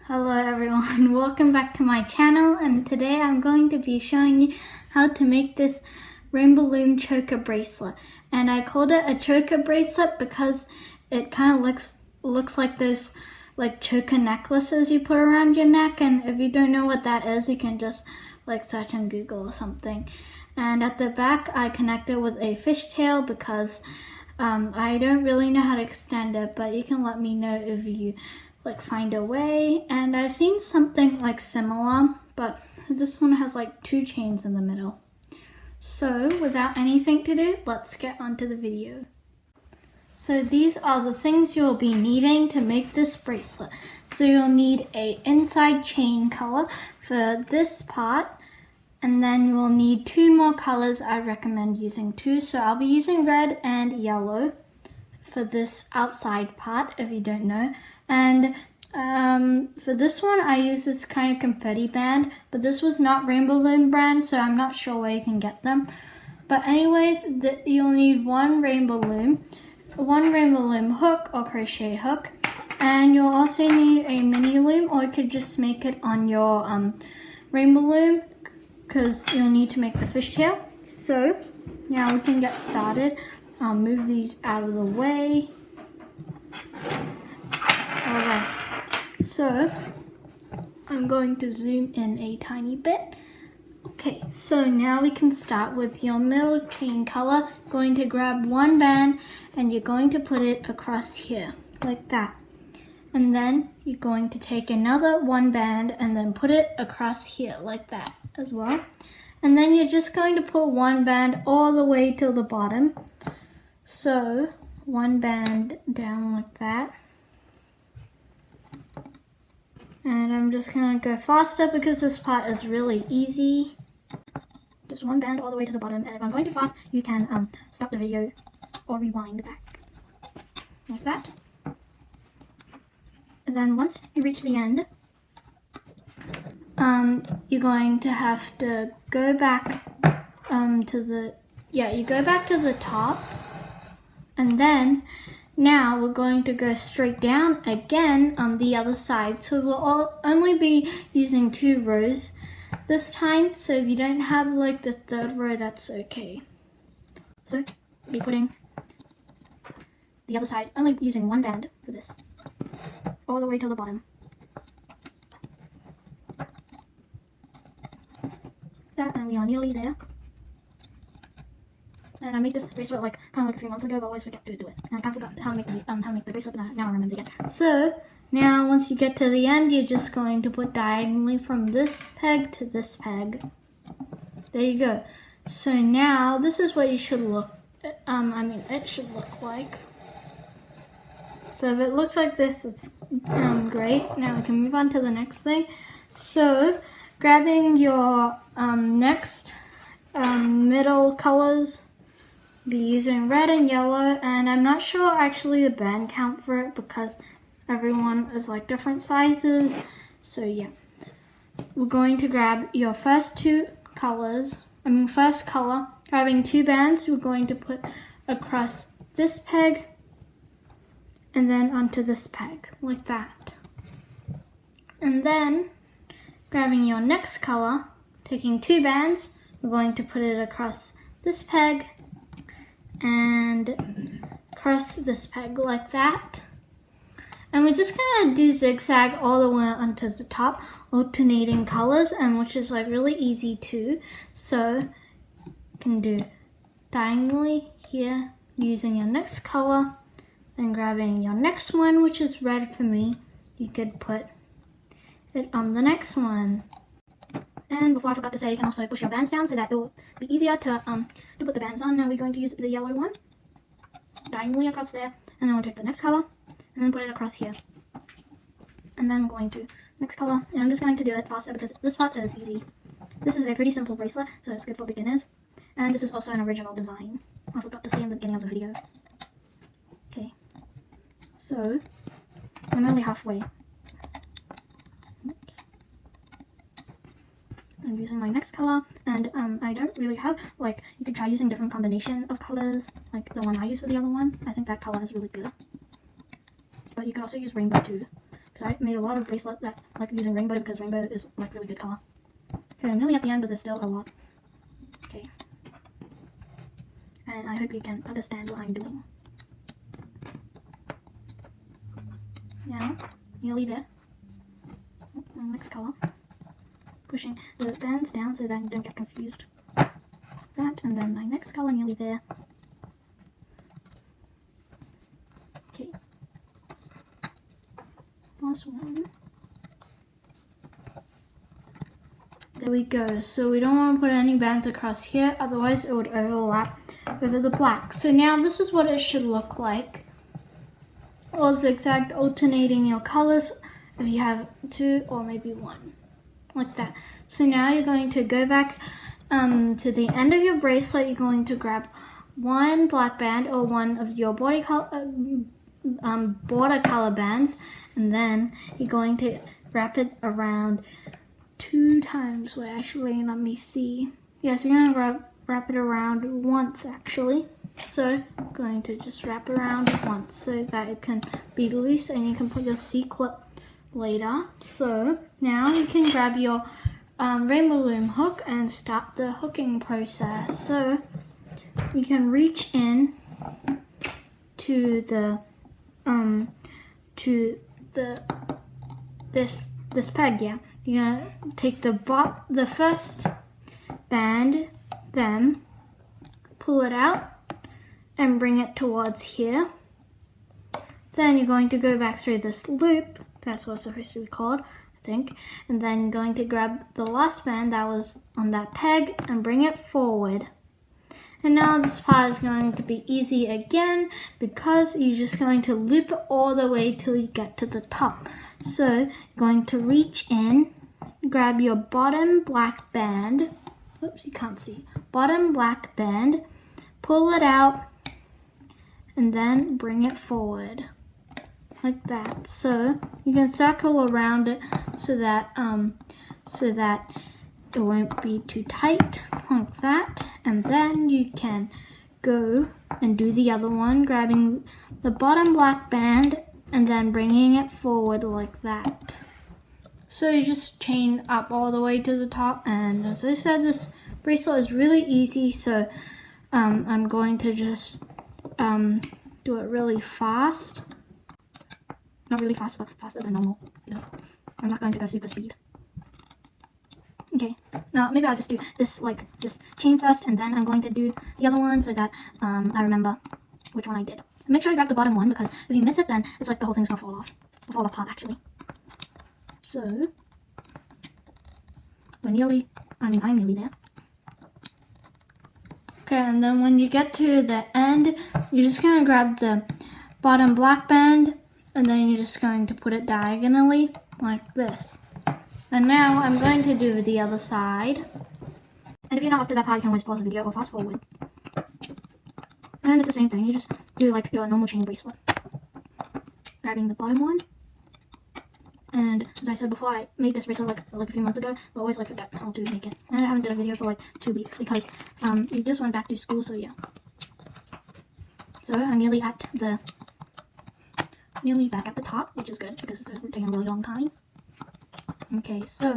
Hello everyone, welcome back to my channel, and today I'm going to be showing you how to make this rainbow loom choker bracelet. And I called it a choker bracelet because it kind of looks like those like choker necklaces you put around your neck, and if you don't know what that is, you can just like search on Google or something. And at the back I connected with a fishtail because I don't really know how to extend it, but you can let me know if you like find a way. And I've seen something like similar, but this one has like 2 chains in the middle. So without anything to do, let's get onto the video. So these are the things you'll be needing to make this bracelet. So you'll need a inside chain color for this part, and then you will need 2 more colors. I recommend using 2, so I'll be using red and yellow for this outside part, if you don't know. And for this one I use this kind of confetti band, but this was not Rainbow Loom brand, so I'm not sure where you can get them. But anyways, you'll need one rainbow loom hook or crochet hook, and you'll also need a mini loom, or you could just make it on your rainbow loom because you'll need to make the fishtail. So now we can get started. I'll move these out of the way. Alright, so I'm going to zoom in a tiny bit. Okay, so now we can start with your middle chain color. Going to grab one band and you're going to put it across here, like that. And then you're going to take another one band and then put it across here, like that as well. And then you're just going to put one band all the way till the bottom. So one band down like that. And I'm just gonna go faster because this part is really easy. Just one band all the way to the bottom, and if I'm going too fast, you can stop the video or rewind back. Like that. And then once you reach the end, you're going to have to go back you go back to the top, and then now we're going to go straight down again on the other side. So we'll only be using 2 rows this time. So if you don't have like the 3rd row, that's okay. So we'll be putting the other side, only using 1 band for this, all the way to the bottom. And we are nearly there. And I made this bracelet like kind of like a few months ago, but I always forget to do it. And I kind of forgot how to make the bracelet, but now I remember again. So now once you get to the end, you're just going to put diagonally from this peg to this peg. There you go. So now this is what you should look. It should look like. So if it looks like this, it's great. Now we can move on to the next thing. So grabbing your next middle colors. Be using red and yellow, and I'm not sure actually the band count for it because everyone is like different sizes. So yeah, we're going to grab your first color, grabbing 2 bands, we're going to put across this peg and then onto this peg, like that. And then grabbing your next color, taking 2 bands, we're going to put it across this peg and across this peg, like that. And we're just gonna do zigzag all the way onto the top, alternating colors, and which is like really easy too. So you can do diagonally here using your next color, then grabbing your next one, which is red for me. You could put it on the next one. And before I forgot to say, you can also push your bands down so that it will be easier to put the bands on. Now we're going to use the yellow one, diagonally across there, and then we'll take the next color, and then put it across here. And then we're going to next color, and I'm just going to do it faster because this part is easy. This is a pretty simple bracelet, so it's good for beginners. And this is also an original design. I forgot to say in the beginning of the video. Okay, so I'm only halfway. Oops. I'm using my next color, and I don't really have, like, you could try using different combination of colors, like the one I use for the other one. I think that color is really good. But you can also use rainbow too, because I made a lot of bracelets that I like using rainbow because rainbow is like really good color. Okay, I'm nearly at the end, but there's still a lot. Okay. And I hope you can understand what I'm doing. Now, nearly there. Next color. Pushing the bands down so that you don't get confused. That, and then my next color nearly there. Okay. Last one. There we go. So we don't want to put any bands across here, otherwise it would overlap over the black. So now this is what it should look like. All zigzag, alternating your colors if you have 2 or maybe 1, like that. So now you're going to go back to the end of your bracelet. You're going to grab 1 black band or one of your border color bands, and then you're going to wrap it around 2 times. Wait, actually, let me see. Yes, you're going to wrap it around once actually. So I'm going to just wrap around once so that it can be loose and you can put your C-clip later. So now you can grab your rainbow loom hook and start the hooking process. So you can reach in to this peg. Yeah, you're gonna take the first band, then pull it out and bring it towards here. Then you're going to go back through this loop. That's what it's supposed to be called, I think. And then you're going to grab the last band that was on that peg and bring it forward. And now this part is going to be easy again because you're just going to loop it all the way till you get to the top. So you're going to reach in, grab your bottom black band. Oops, you can't see. Bottom black band, pull it out, and then bring it forward like that. So you can circle around it so that it won't be too tight, like that. And then you can go and do the other one, grabbing the bottom black band and then bringing it forward like that. So you just chain up all the way to the top, and as I said, this bracelet is really easy, so I'm going to just do it really fast. Not really fast, but faster than normal. No, I'm not going to go super speed. Okay, now maybe I'll just do this, like, just chain first, and then I'm going to do the other one so that I remember which one I did. Make sure you grab the bottom one, because if you miss it, then it's like the whole thing's gonna fall apart actually. So, I'm nearly there. Okay, and then when you get to the end, you're just gonna grab the bottom black band, and then you're just going to put it diagonally like this. And now I'm going to do the other side. And if you're not up to that part, you can always pause the video or fast forward. And it's the same thing, you just do like your normal chain bracelet. Grabbing the bottom one. And as I said before, I made this bracelet like a few months ago, but I always like forget how to make it. And I haven't done a video for like 2 weeks because we just went back to school, so yeah. So I'm nearly back at the top, which is good because it's taking a really long time. Okay, so,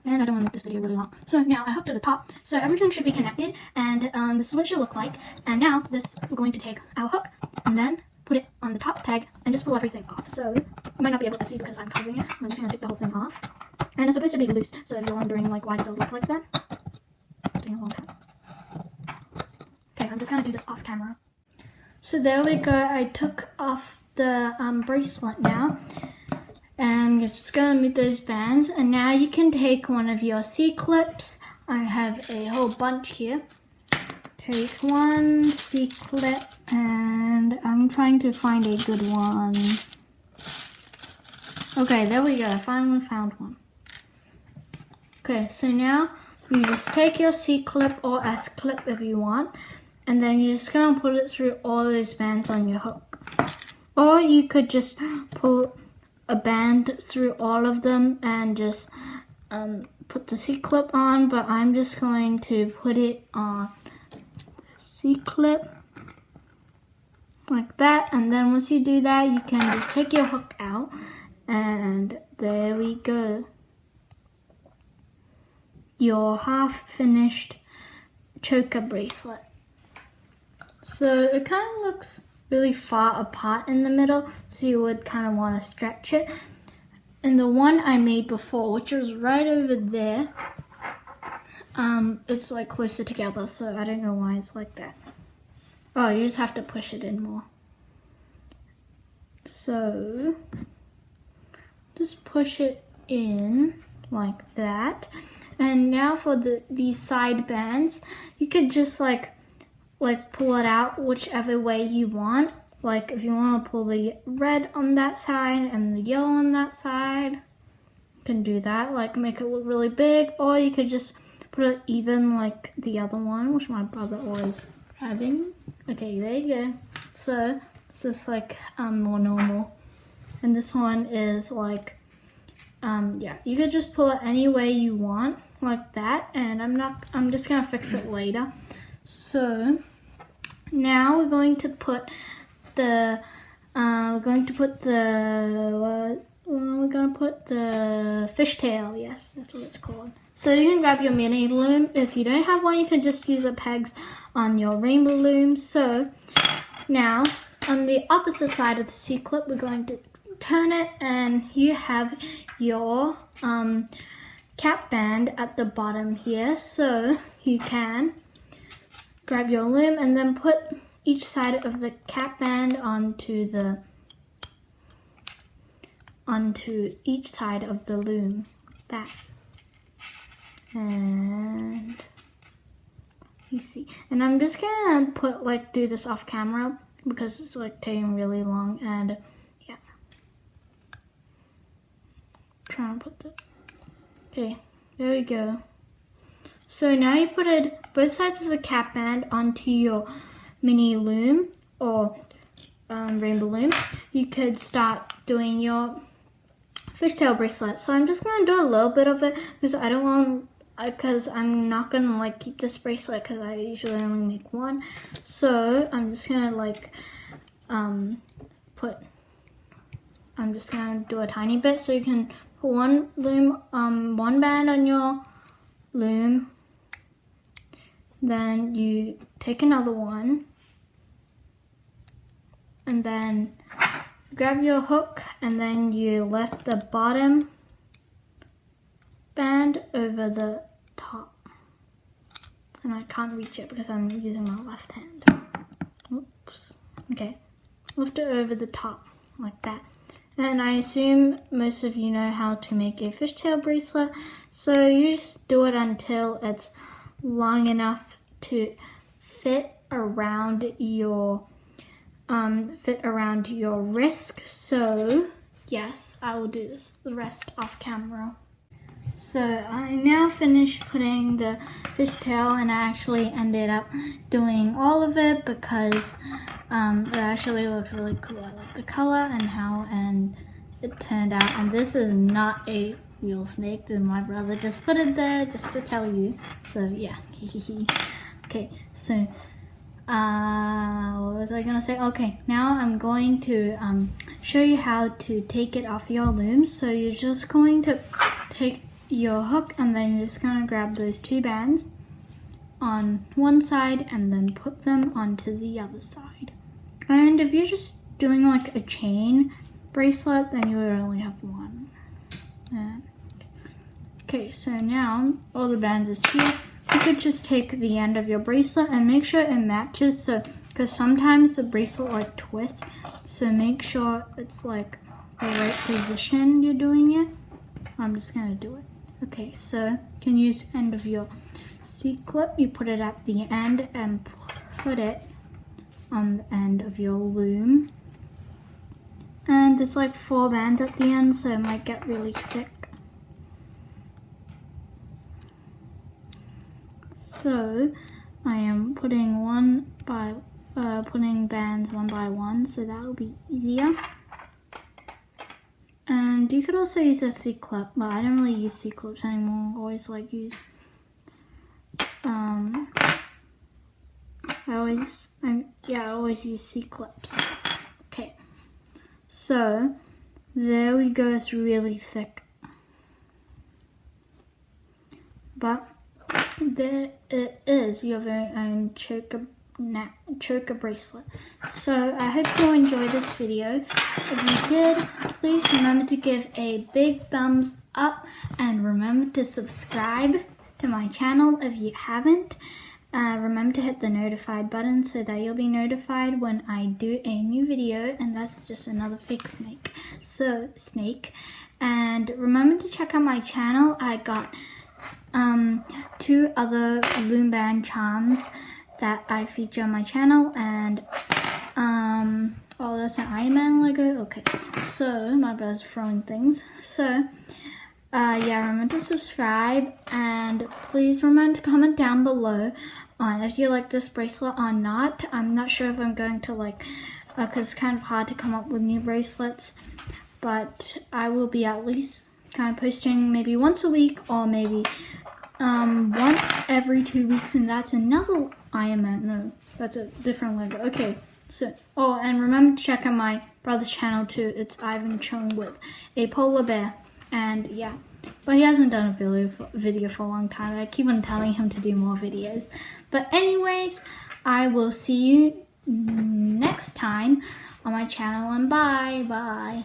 and I don't want to make this video really long. So now I hooked to the top, so everything should be connected, and this is what it should look like. And now this, we're going to take our hook and then put it on the top peg and just pull everything off. So you might not be able to see because I'm covering it. I'm just going to take the whole thing off. And it's supposed to be loose, so if you're wondering like why does it look like that, it's taking a long time. Okay, I'm just going to do this off camera. So there we go, I took off the bracelet now. And you're just going to move those bands, and now you can take one of your C-clips. I have a whole bunch here. Take one C-clip, and I'm trying to find a good one. Okay, there we go, I finally found one. Okay, so now you just take your C-clip or S-clip if you want, and then you're just going to put it through all those bands on your hook. Or you could just pull a band through all of them and just put the C-clip on, but I'm just going to put it on the C-clip like that. And then once you do that, you can just take your hook out And there we go. Your half finished choker bracelet. So it kind of looks really far apart in the middle, so you would kind of want to stretch it. And the one I made before, which was right over there, it's like closer together, so I don't know why it's like that. Oh, you just have to push it in more. So just push it in like that. And now for these side bands, you could just like pull it out whichever way you want. Like if you want to pull the red on that side and the yellow on that side, you can do that, like make it look really big, or you could just put it even like the other one, which my brother always having. Okay, there you go. So this is like more normal, and this one is like yeah, you could just pull it any way you want like that, and I'm just gonna fix it later. So now we're going to put the fishtail. Yes, that's what it's called. So you can grab your mini loom. If you don't have one, you can just use the pegs on your rainbow loom. So now on the opposite side of the C-clip, we're going to turn it, and you have your cap band at the bottom here. So you can grab your loom and then put each side of the cap band onto each side of the loom, that. And you see, and I'm just gonna do this off camera because it's like taking really long, and yeah, trying to put the, okay, there we go. So now you put both sides of the cap band onto your mini loom or rainbow loom. You could start doing your fishtail bracelet. So I'm just gonna do a little bit of it because I'm not gonna keep this bracelet because I usually only make one. So I'm just gonna I'm just gonna do a tiny bit, so you can put one band on your loom, then you take another one, and then grab your hook, and then you lift the bottom band over the top. And I can't reach it because I'm using my left hand. Oops. Okay. Lift it over the top like that. And I assume most of you know how to make a fishtail bracelet. So you just do it until it's long enough to fit around your wrist. So yes, I will do the rest off camera. So I now finished putting the fishtail, and I actually ended up doing all of it because it actually looks really cool. I like the color and it turned out. And this is not a real snake, and my brother just put it there just to tell you. So yeah, okay. So what was I gonna say? Okay, now I'm going to show you how to take it off your loom. So you're just going to take your hook, and then you're just gonna grab those two bands on one side and then put them onto the other side. And if you're just doing like a chain bracelet, then you would only have one. Okay, so now all the bands is here. You could just take the end of your bracelet and make sure it matches, so because sometimes the bracelet twists, so make sure it's like the right position you're doing it. I'm just gonna do it. Okay, so you can use end of your C-clip. You put it at the end and put it on the end of your loom. And there's like 4 bands at the end, so it might get really thick. So I am putting putting bands one by one, so that will be easier. And you could also use a C-clip, but I don't really use C-clips anymore. I always use I always use C-clips. Okay, so There we go, it's really thick. But there it is, your very own choker bracelet. So I hope you enjoyed this video. If you did, please remember to give a big thumbs up and remember to subscribe to my channel if you haven't. Remember to hit the notified button so that you'll be notified when I do a new video, and that's just another fake snake. So and remember to check out my channel. I got 2 other loom band charms that I feature on my channel, and oh, that's an Iron Man Lego. Okay, so my brother's throwing things. So yeah, remember to subscribe, and please remember to comment down below on if you like this bracelet or not. I'm not sure if I'm going to because it's kind of hard to come up with new bracelets, but I will be at least kind of posting maybe once a week or maybe once every 2 weeks, and that's another Iron Man. No, that's a different Lego. Okay, so and remember to check out my brother's channel too. It's Ivan chilling with a polar bear, and yeah, but he hasn't done a video for a long time. I keep on telling him to do more videos. But anyways, I will see you next time on my channel, and bye.